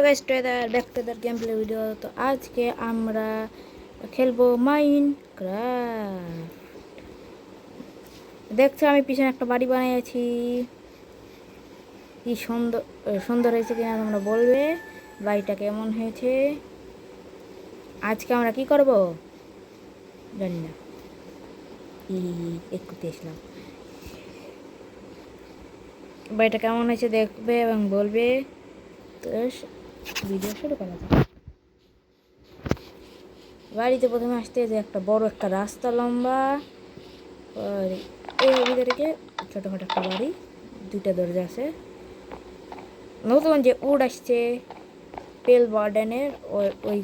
Guys together back to the game play video. তো আজকে আমরা খেলবো মাইনক্রাফট। দেখছো আমি পিছনে একটা বাড়ি বানিয়েছি, কি সুন্দর সুন্দর হয়েছে কিনা তোমরা বলবে। বাড়িটা কেমন হয়েছে। আজকে আমরা কি করব জানি না, একটু আসলাম। বাড়িটা কেমন হয়েছে দেখবে এবং বলবে। তো ভিডিও শুরু করা যাক। বাড়িতে প্রথমে আসতে যে একটা বড় একটা রাস্তা লম্বা, আর এর ভিতরে ছোটোখাটো একটা বাড়ি, দুইটা দরজা আছে। নতুন যে উড আসছে পেল গার্ডেনের, ওই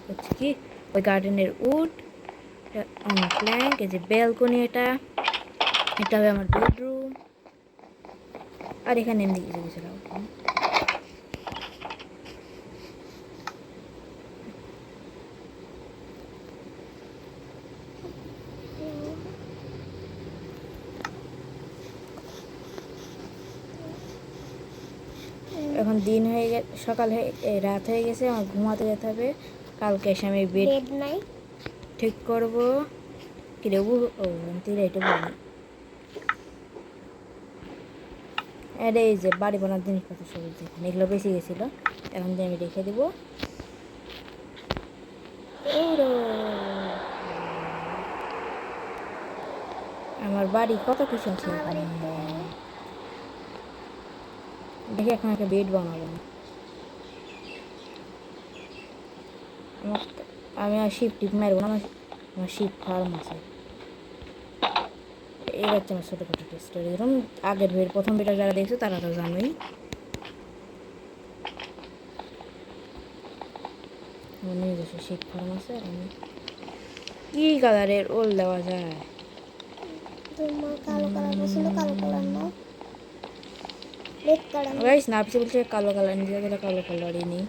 হচ্ছে কি ওই গার্ডেনের উড প্ল্যাঙ্ক। এই যে ব্যালকনি, এটা হবে আমার বেডরুম। আর এখানে এমনি কিছু কিছু রাখবো। এখন দিন হয়ে গেছে, সকাল হয়ে রাত হয়ে গেছে, আমার ঘুমাতে যেতে হবে। কালকে এসে আমি বেড ঠিক করবো। কি রে ও এটা বলি। আর এই যে বাড়ি বানার জিনিসপত্র সবুজ দেখেন, এগুলো বেশি গেছিলো, এখন দিয়ে আমি রেখে দেবো। আমার বাড়ি কত কিছু আছে দেখি। এখন একটা বেড বানাবো। আমি আর শিপ টিপ মারবো না, আমার শিপ ফার্ম আছে। এই হচ্ছে আমার ছোটোখাটো টেস্টের এরকম। আগের বেড প্রথম বেডটা যারা দেখছো তারা তো জানোই। আমার নিজস্ব শিপ ফার্ম আছে। আর আমি কি কালারের ওল দেওয়া যায়? কালো কালার পছন্দ, কালো কালার না রেড কালার। গাইস না আপনি বলছে কালো কালার নিতে, তাহলে কালো কালারই নেই।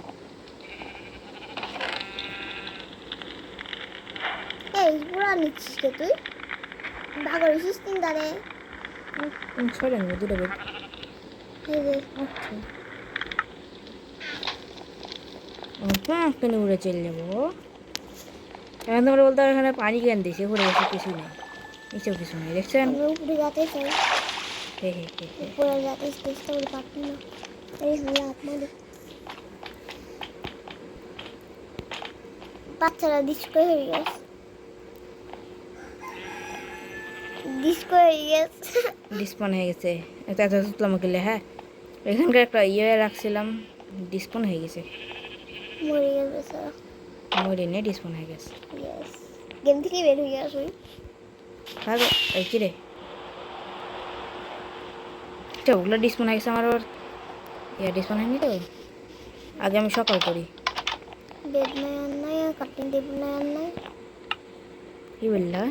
এই পুরা নিচ্ছিস কে তুই? ভাগর হইছিস তিন দাঁড়ে। ছড়ে নেবো দুটো বেড। এই যে আচ্ছা হ্যাঁ, এখানে উড়ে চলে যাবো। এখন তোমরা বলতে হবে এখানে পানি কেন দিয়েছে, ঘুরে গেছে কিছু নেই, এসব কিছু নেই দেখছেন। আমি উপরে যেতে চাই, হে হে হে হে। উপরে যেতে চেষ্টা করে পারছি না। এই হলো আপনার বাচ্চারা ডিস্কো হয়ে গেছে, ডিস্কো হয়ে গেছে। ডিসপন হয়ে গেছে। এত এত তুতলাম গেলে। হ্যাঁ, এখানকার একটা ইয়ে রাখছিলাম, ডিসপন হয়ে গেছে। মরে গেছে স্যার। মরে নেই, ডিসপন হয়ে গেছে। ইয়েস, গেম থেকে বের হয়ে গেছে। ভালো এই কিরে, ওগুলো ডিসপন হয়ে গেছে। আমার ওর ইয়ে ডিসপন হয়নি তো। আগে আমি সকাল করি। বেড নাই আর নাই, কাটিং টেবিল নাই আর নাই। কি বললা?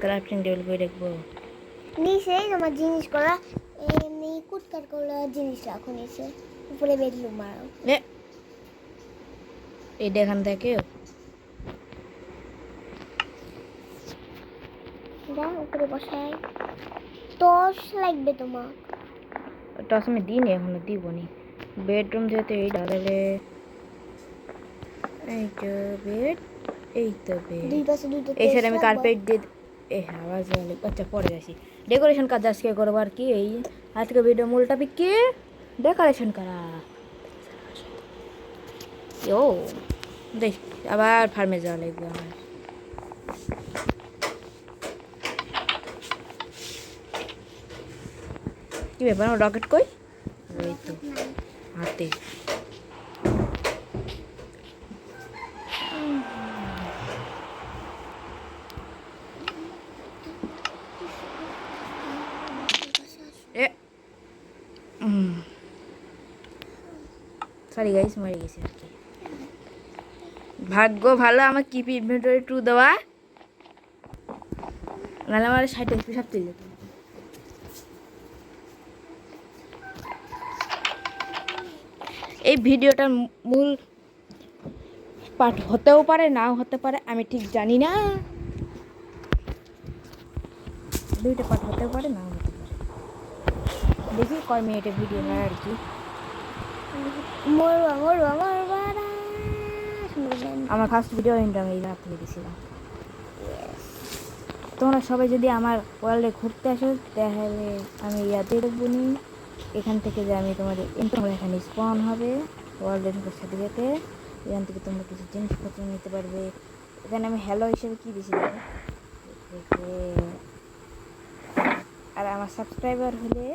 ক্রাফটিং টেবিল করে রাখবো নিচে আমার জিনিস করা এমনি কুটকাট করা জিনিস রাখো নিচে, উপরে বেডরুম মারো। এই এখান থেকে যা উপরে বসাই। টর্চ লাগবে তোমার। টস আমি দিইনি, এখনো দিব নি। বেডরুম যেতে এই ডালালে, এই তো বেড, এই তো বেড। দুই পাশে দুটো এই সাইডে আমি কার্পেট দিয়ে আওয়াজ হলে আচ্ছা পরে আসি। ডেকোরেশন কাজ আজকে করবো আর কি। এই আজকে ভিডিও মূল টপিক কি ডেকোরেশন করা। ও দেখ, আবার ফার্মে যাওয়া লাগবে আমার। কি ব্যাপার, আমার রকেট কই? ওই তো হাতে। সরি গাইস, মরে গেছি আর কি। ভাগ্য ভালো আমার কিপ ইনভেন্টরি 2 দেওয়া, নাহলে আমার 60 এমপি সব চলে যেত। এই ভিডিওটার মূল পার্ট হতেও পারে, নাও হতে পারে, আমি ঠিক জানি না। দুইটা পার্ট হতেও পারে, নাও হতে পারে। দেখি কয় মিনিটের ভিডিও হয় আর কি। মরবা মরবা মরবা না শুনবেন। আমার ফার্স্ট ভিডিও কিন্তু আমি এই রাত থেকে দিয়েছিলাম। তোমরা সবাই যদি আমার ওয়ার্ল্ডে ঘুরতে আসো তাহলে আমি ইয়াতে দেখবো নি। এখান থেকে যে আমি তোমাদের তোমরা এখানে স্পন হবে ওয়ার্ল্ডের সাথে যেতে। এখান থেকে তোমরা কিছু জিনিসপত্র নিতে পারবে। এখানে আমি হ্যালো হিসেবে কী দিয়েছি দেখো। আর আমার সাবস্ক্রাইবার হলে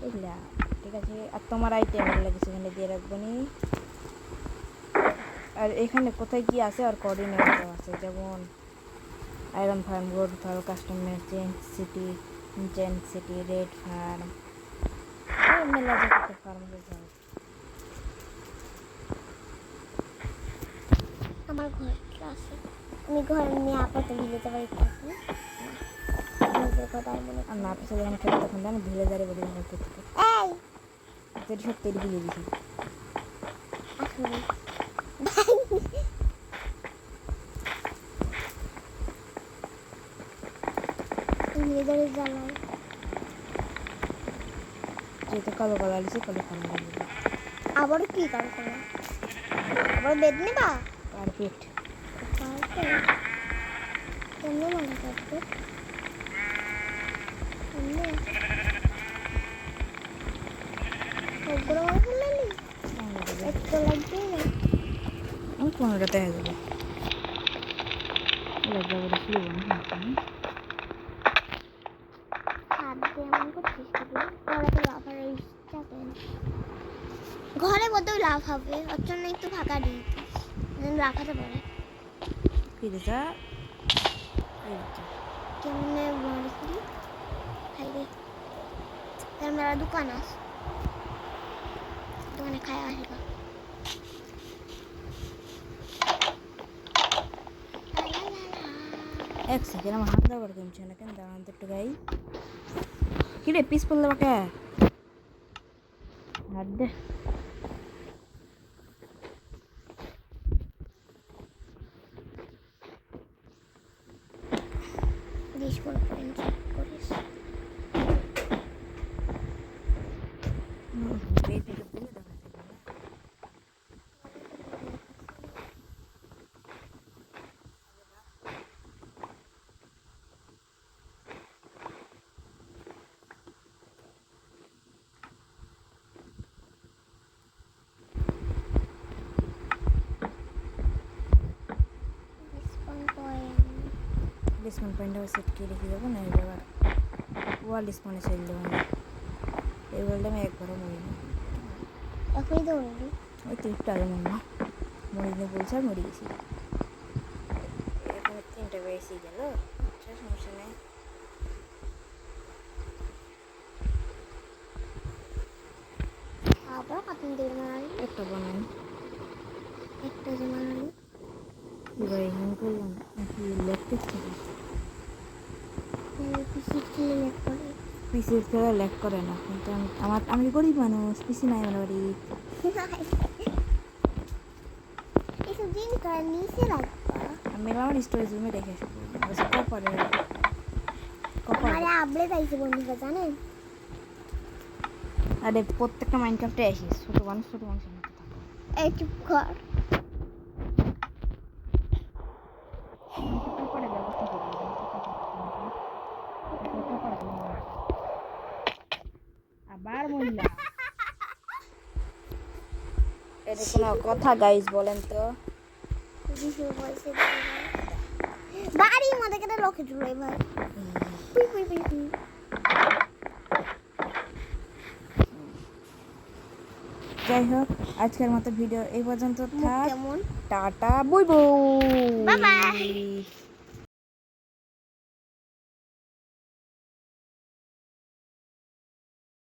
এগুলা ঠিক আছে। আর তোমার আইটেম এগুলো কিছু এখানে দিয়ে রাখবো নি। আর এখানে কোথায় কি আছে আর কোঅর্ডিনেটও আছে, যেমন iron farm, gold farm, customer gent city, red farm, মেলা জাতীয় ফার্ম রয়েছে। আমার ঘর আছে, আমি ঘর নিয়ে আপাতত ভিলেতে পারি থাকি আর না পিছনে যখন খেতে তখন আমি ধুলে দাঁড়ে বলি ঘর থেকে এই যেটি সত্যি এটি বুঝিয়ে দিছি। আসলে ভিলেদারে জ্বালাই যেহেতু কালো কালো আলিছে কালো কালো আবার কি কাল করে আবার বেদ নেবা কার্পেট কেমনে মনে করতে কেমনে ওগুলো মনে করলেনি একটু লাগবে না আমি কোনোটা দেখা যাবে লজ্জা করে শুরু হাত দিয়ে এমন করছিস ঘরে তো লাফার ইচ্ছা কেন ঘরে বোধহয় লাভ হবে ওর জন্য একটু ফাঁকা দিয়ে লাফাতে পারে কি দিতা কেমনে বলে করি খাই রে তার মেলা দোকান আছে দোকানে খাই আসবে এক সেকেন্ড আমার হাত দাবার কমছে না কেন দাঁড়ান তো একটু গাই কি রে পিস পড়লে বাকে হাত দে ডিশ করে করিস ডিসকাউন্ট পয়েন্টটা সেট করে রেখে যাবো না এবার ওয়াল ডিসকাউন্টে সেল দেবো না এই ওয়ালটা আমি একবারও মরি না এখনই তো বললি ওই তো একটু আগে মরলাম মরি নিয়ে বলছে আর মরে গেছি এখানে 3টা বেশি গেল সমস্যা নেই আবার কত দেড় মারালি একটা বানাই একটা যে মারালি এবার এখানে করলাম নাকি ল্যাপটপ থেকে পিসি খেলে লেট করে পিসির খেলা ল্যাক করে না কিন্তু আমি গরিব মানুষ পিসি নাই আমার বাড়ি এইসব জিনিস করার নিচে রাখবা আমি আমার স্টোরেজ রুমে রেখে আসবো কপারে আমারে আবলে যাইছে বন্ধুরা জানেন আরে প্রত্যেকটা মাইনক্রাফটে আসিস ছোটো মানুষের মতো থাকো এই চুপ কর আবার মহিলা এটা কোনো কথা গাইস বলেন তো বাড়ির মধ্যে কেটে লোকে চলে ভাই যাই হোক আজকের মতো ভিডিও এই পর্যন্ত থাক কেমন টাটা বই বই বাই বাই